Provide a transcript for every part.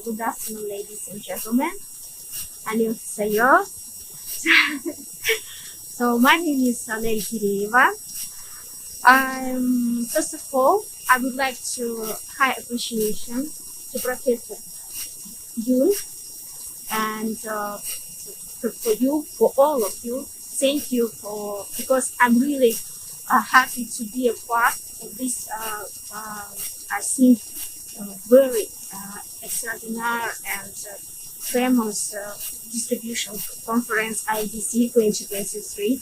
Good afternoon, ladies and gentlemen. Anel Sayo. So my name is Anel KIREYEVA. First of all, I would like to high appreciation to Professor Yun and for you, for all of you. Thank you because I'm really happy to be a part of this. I think very extraordinary and famous distribution conference IDC 2023,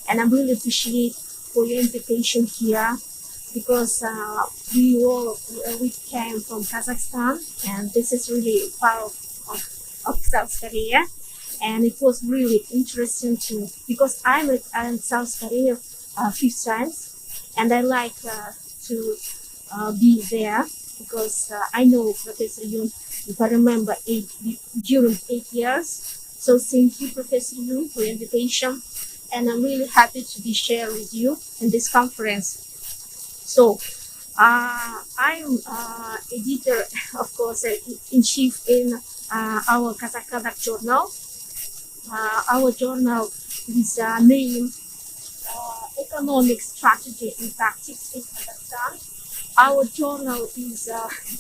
and I'm really appreciate for your invitation here because we came from Kazakhstan, and this is really part of South Korea, and it was really interesting to because I'm in South Korea 5 times, and I like to be there because I know Professor Yun, if I remember, during 8 years. So thank you, Professor Yun, for your invitation, and I'm really happy to be sharing with you in this conference. So I'm editor, of course, in chief in our Kazakh journal. Our journal is named Economic Strategy and Tactics in Kazakhstan. Our journal is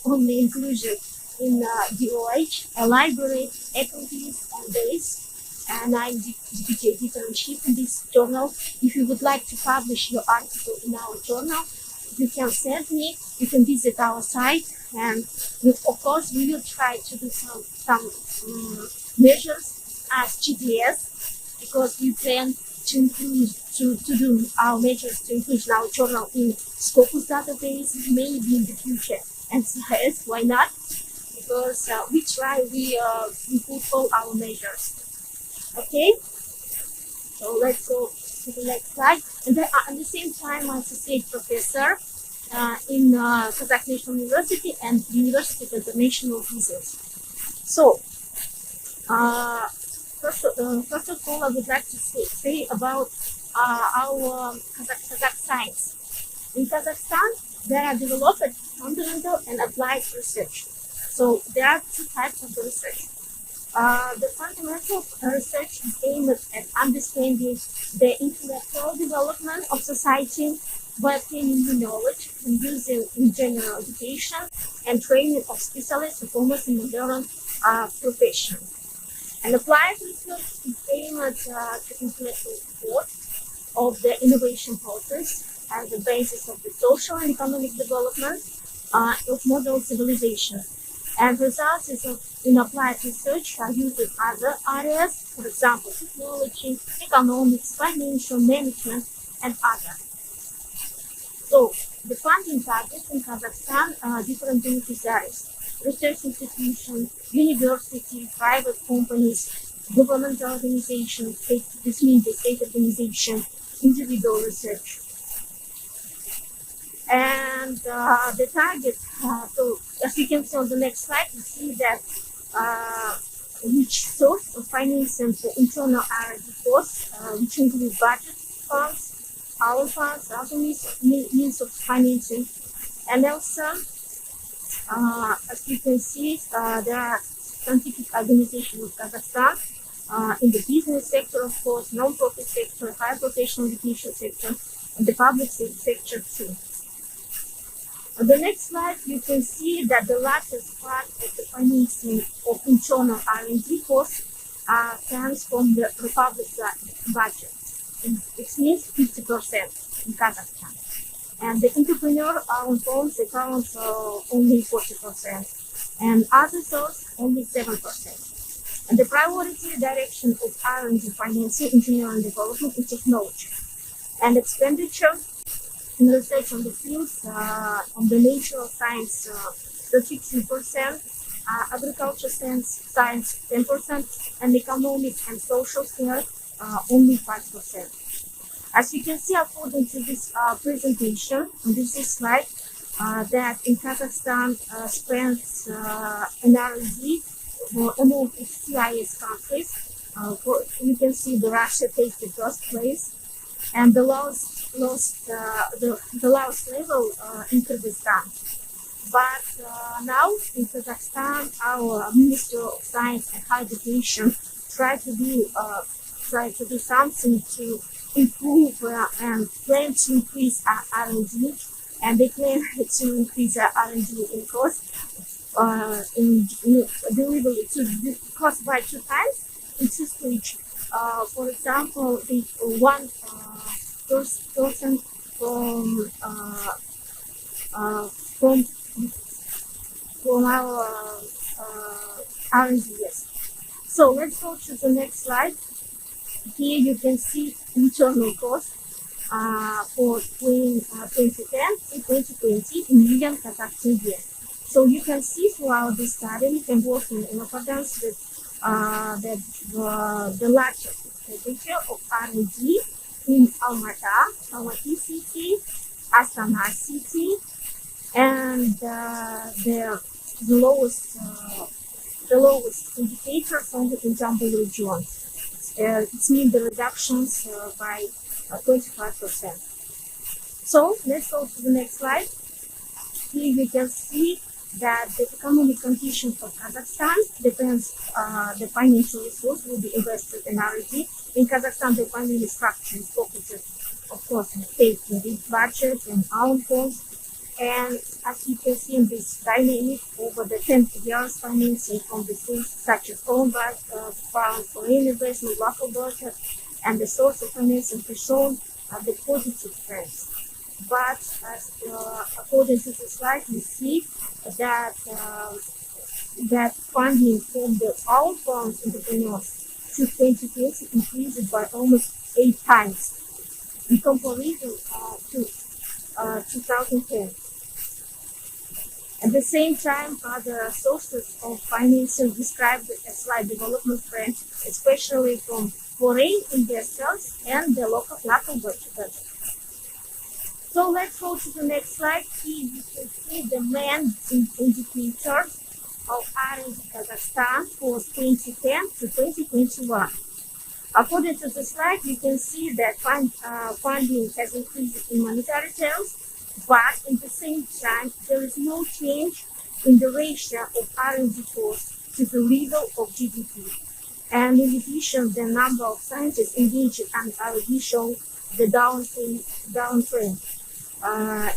only inclusive in DOH, a library, activities, and days. And I'm deputy editor-in-chief in this journal. If you would like to publish your article in our journal, you can send me. You can visit our site, and of course we will try to do some measures as GPS, because we plan to include to do our measures to include our journal in Scopus database, maybe in the future, and yes, why not? Because we put all our measures. Okay, so let's go to the next slide. And then at the same time, I'm associate professor in Kazakh National University and University of International Business. So first of all, I would like to say about our Kazakh science. In Kazakhstan, there are developed fundamental and applied research. So there are two types of research. The fundamental research is aimed at understanding the intellectual development of society by obtaining new knowledge and using in general education and training of specialists performers in modern profession. And applied research is aimed at the intellectual support of the innovation process as the basis of the social and economic development of modern civilization. And results in applied research are used in other areas, for example, technology, economics, financial management, and others. So the funding targets in Kazakhstan are different beneficiaries: research institutions, universities, private companies, governmental organizations, this means the state organization, individual research. And the target, so as you can see on the next slide, you see that which source of financing for internal R&D costs, which include budget funds, our funds, other means of financing. And also, as you can see, there are scientific organizations of Kazakhstan in the business sector, of course, non-profit sector, higher professional education sector, and the public sector too. On the next slide, you can see that the largest part of the financing of internal R&D costs comes from the Republic's budget. It means 50% in Kazakhstan. And the entrepreneur-owned funds account only 40%, and other sources only 7%. And the priority direction of R&D financing, engineering development, and technology. And expenditure in research on the fields, on the natural science, 32%, agriculture science 10%, and economic and social care only 5%. As you can see, according to this presentation, on this slide, that in Kazakhstan spends an R&D among its CIS countries. You can see the Russia takes the first place, and the lowest level in Kyrgyzstan. But now in Kazakhstan, our Minister of Science and Higher Education try to do something to improve and plan to increase R&D, and they plan to increase R&D in cost in delivery to cost by 2 times in 2 stages. For example, the one person from our R&D. Yes. So let's go to the next slide. Here you can see internal cost for 2010 to 2020 in million Kazakhstan tenge. So you can see throughout this study, we can work in accordance with the largest expenditure of R&D in Almaty city, Astana city, and the lowest indicators only in Jambul region. It means the reductions by 25%. So let's go to the next slide. Here you can see that the economic conditions of Kazakhstan depends the financial resource will be invested in R&D. In Kazakhstan, the economic structure is focused, of course, on state budget and own funds. And as you can see in this dynamic, over the 10 years, financing from the sources such as own funds, foreign investment, local budget, and the source of financing has shown the positive trends. But as according to the slide, we see that that funding from the own funds entrepreneurs to 2020 increased by almost 8 times in comparison to 2010. At the same time, other sources of financing described a slight development trend, especially from foreign investors and the local budget. So let's go to the next slide. Here you can see the main indicators of R&D Kazakhstan for 2010 to 2021. According to the slide, you can see that funding has increased in monetary terms, but at the same time, there is no change in the ratio of R&D costs to the level of GDP. And in addition, the number of scientists engaged in R&D show the downtrend,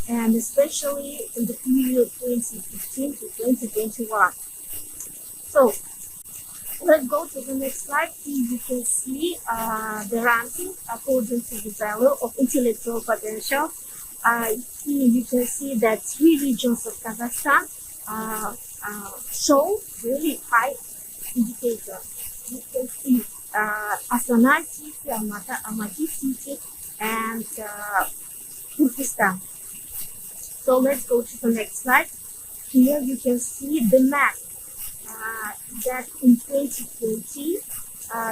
and especially in the period 2015 to 2021. So let's go to the next slide. Here you can see the ranking according to the value of intellectual potential. Here you can see that 3 regions of Kazakhstan show really high indicators. You can see Astana city, Almaty city, and Turkestan. So let's go to the next slide. Here you can see the map that in 2020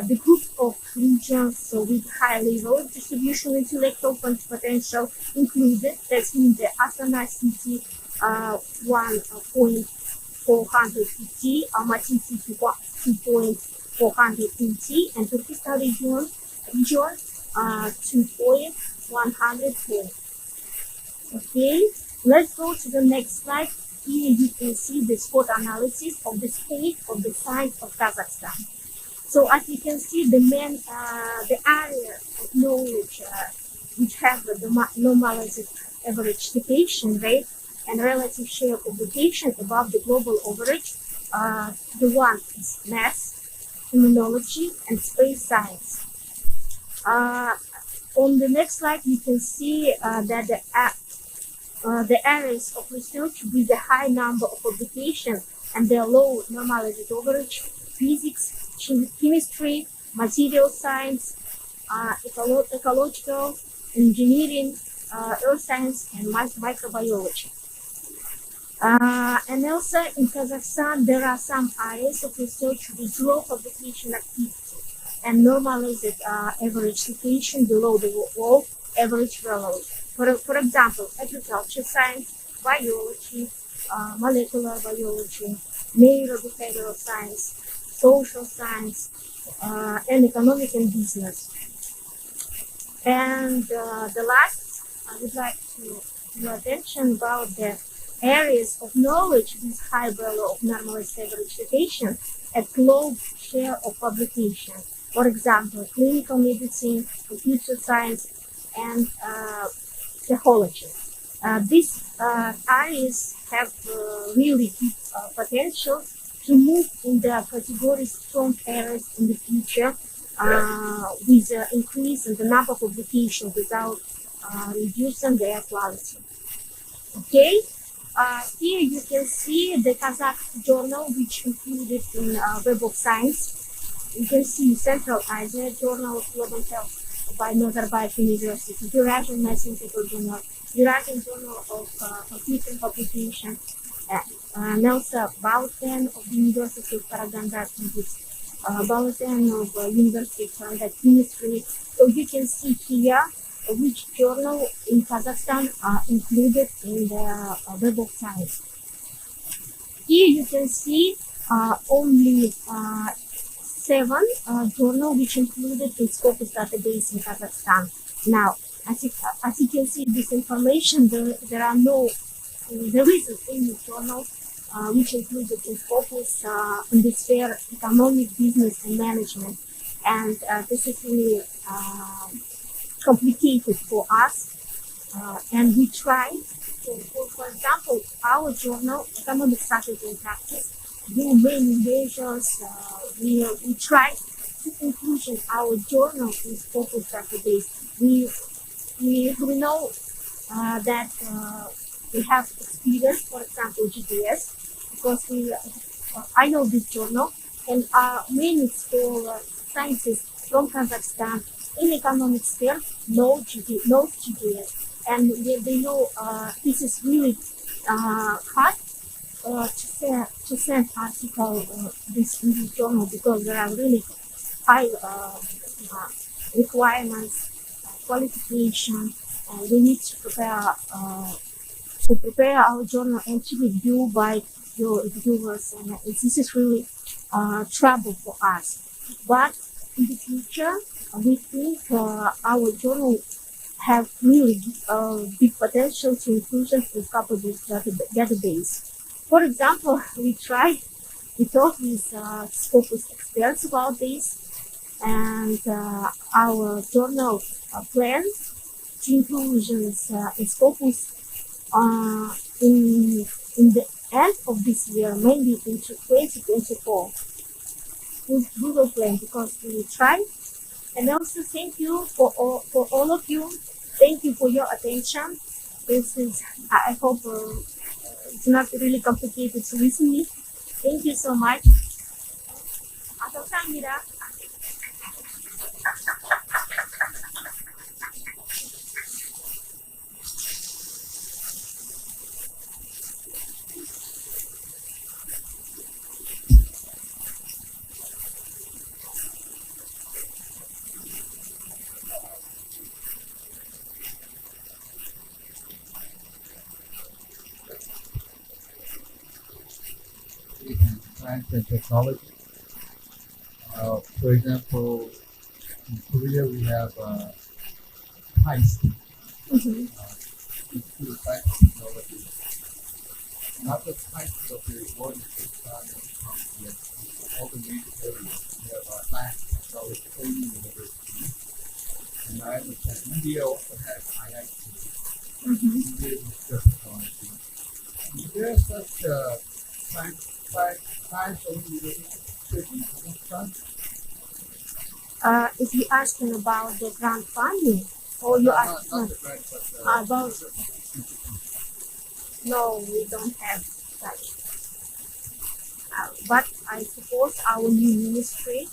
the group of regions with high level of distribution intellectual potential included. That means the Astana city 1.450, Almaty city 2.480, and Turkestan region 2.110. Okay, let's go to the next slide. Here you can see the spot analysis of the state of the size of Kazakhstan. So as you can see, the area of knowledge which have the normalized average citation rate and relative share of publication above the global average, the one is math, immunology, and space science. On the next slide, you can see that the areas of research with a high number of publications and their low normalized average: physics, chemistry, material science, ecological, engineering, earth science, and microbiology. And also in Kazakhstan, there are some areas of research with low publication activity and normalized average citation below the world average value. For example, agriculture science, biology, molecular biology, neurobehavioral science, social science, and economic and business. And the last, I would like to your attention about the areas of knowledge with high value of normalized average citation at low share of publication. For example, clinical medicine, computer science, and psychology. These areas have really big potential to move in the category strong areas in the future with increase in the number of publications without reducing their quality. Okay, here you can see the Kazakh journal which included in Web of Science. You can see Central Asia Journal of Global Health by Nazarbayev University, Eurasian Mathematical Journal, Eurasian Journal of Computing Publication, Nelson Bulletin of the University of Karaganda Physics, Bulletin of University of Karaganda Chemistry. So you can see here which journal in Kazakhstan are included in the Web of Science. Here you can see only 7 journals which included in Scopus database in Kazakhstan. Now, as you can see this information, there isn't any journal which included in Scopus in the sphere economic, business, and management. And this is really complicated for us, and we try. So, for example, our journal, Economic Strategy and Practice, do many measures. We try to include our journal in Scopus database. We know that we have experience, for example, GDS, because I know this journal, and many scientists from Kazakhstan in economic sphere knows GDS, and they know this is really hard to send article this in this journal because there are really high requirements, qualification, and we need to prepare our journal and to review by your reviewers, and this is really trouble for us. But in the future, we think our journal have really big potential to inclusion in Scopus database. For example, we talk with Scopus experts about this, and our journal plans to inclusions in Scopus in the end of this year, maybe into 2024. We will plan because we try. And also thank you for all of you. Thank you for your attention. This is, I hope it's not really complicated to listen to me. Thank you so much. Science and technology. For example, in Korea we have KICE, Institute of Science and Technology. Not just KICE, but there is one in all the major areas. We have science and technology training university, and I understand India also has IIT. India is technology. Is there such science only university in Kazakhstan? If you asking about the grant funding, or you asking about? No, we don't have such. But I suppose our new ministry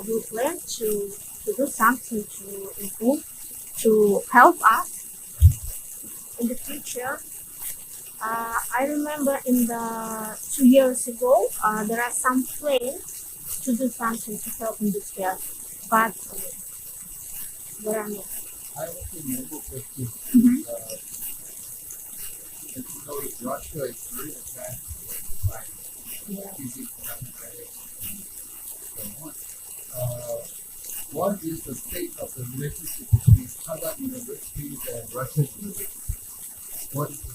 will plan to do something to improve, to help us in the future. I remember in the 2 years ago, there are some plans to do something to help in this field, but there are no. I also know that as you know, Russia is very advanced in science, physics, mathematics, and so on. What is the state of the relationship between Kazakh universities and Russian universities? What is the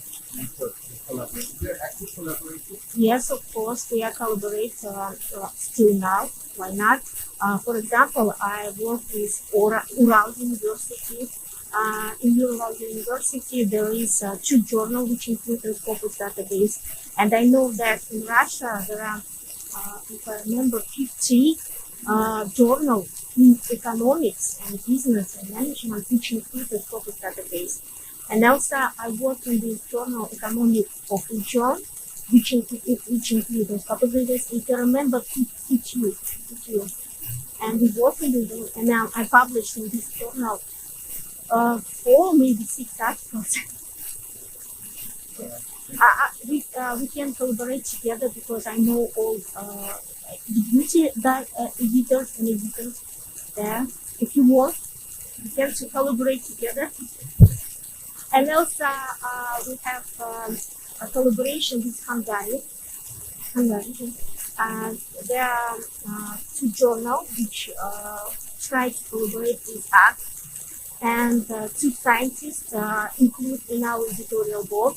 collaborate. Is there active collaboration? Yes, of course, we are collaborate still now. Why not? For example, I work with Ural University. In Ural University, there is two journals which include the Scopus database, and I know that in Russia there are, if I remember, 50 journals in economics and business and management which include the Scopus database. And also, I work in the journal Economic of Region, which include the capabilities. If you remember, PQ. And we work in the, and now I published in this journal 4, maybe 6 articles. We can collaborate together because I know all beauty editors and editors there. If you want, we can collaborate together. And also, we have a collaboration with Hungary. There are two journals which try to collaborate with us, and two scientists include in our editorial board.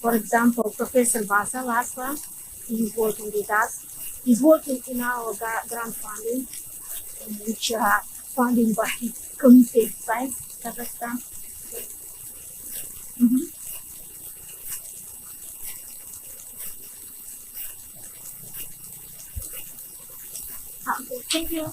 For example, Professor Vaza Lasla, he is working with us. He's working in our grant funding, which are funded by Committee of Science, Kazakhstan. Okay, thank you.